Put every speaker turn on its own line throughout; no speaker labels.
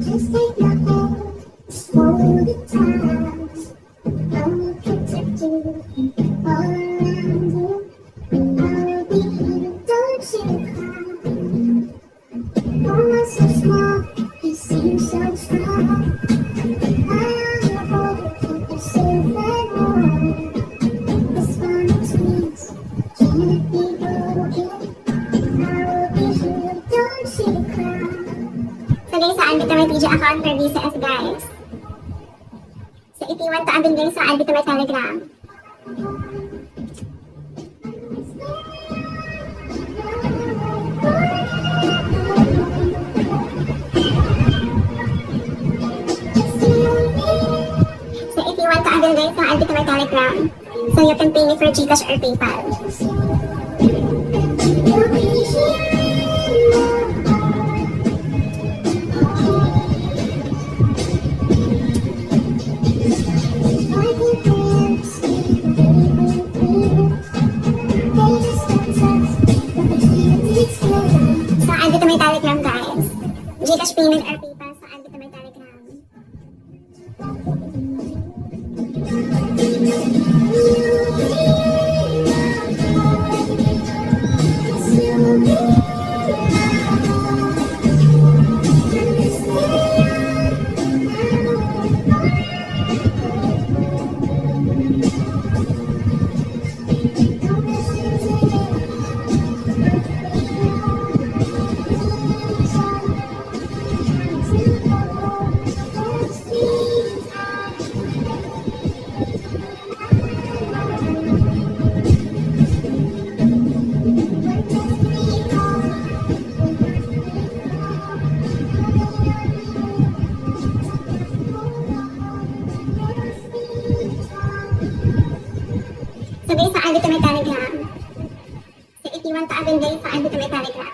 Just take my hand, hold it tight. I'll protect you all around you. I will be here, don't you cry. Oh, I'm so small, you seem so strong. I will keep you safe and warm. This one squeeze can't be broken. I will be here, don't you cry. So guys, saan dito may PG account for VCS guys. So if you want to abin guys, saan dito may Telegram. So if you want to abin guys, saan dito may Telegram. So you can pay me for GCash or PayPal. Saan dito may Telegram guys? GCash payment or PayPal, saan dito may Telegram? So guys, saan dito may Telegram? So if you want to abin guys, saan dito may Telegram?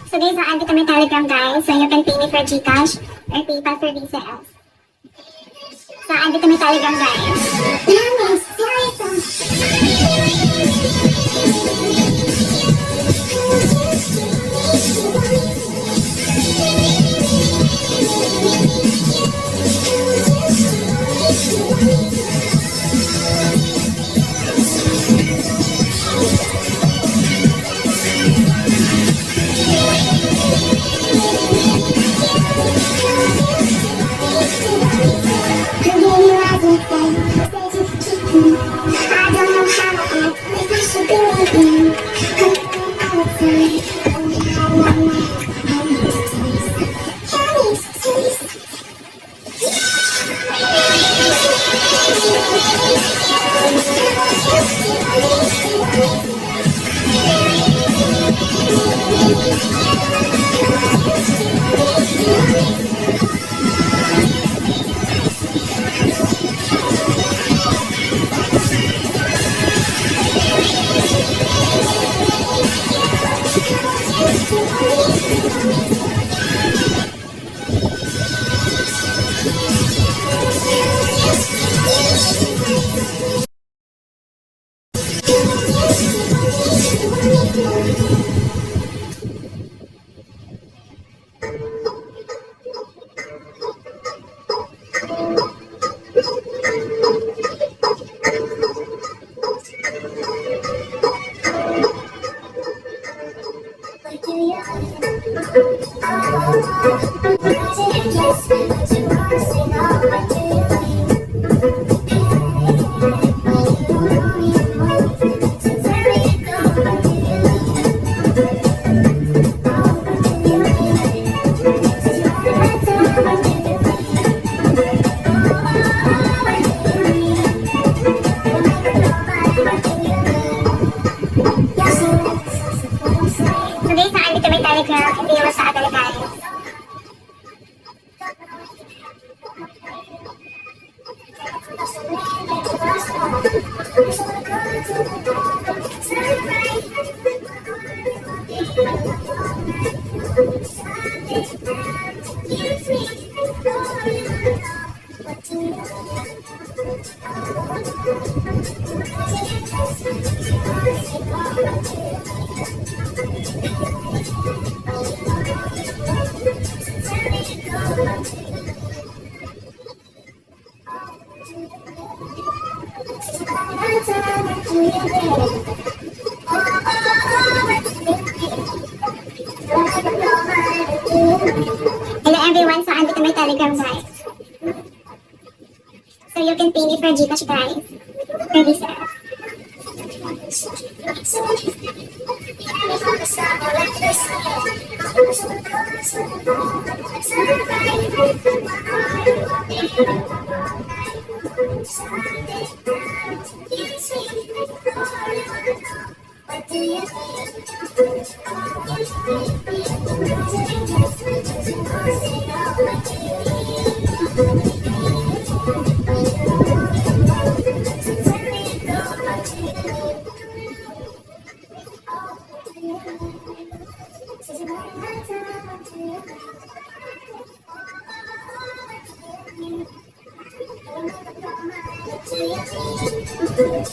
So guys, saan dito may Telegram guys. So you can pay me for GCash or PayPal for VCS. Saan dito may Telegram guys. Yes, Hello everyone, so andito may Telegram guys. So you can pay me for Gcash guys. For this app. What do you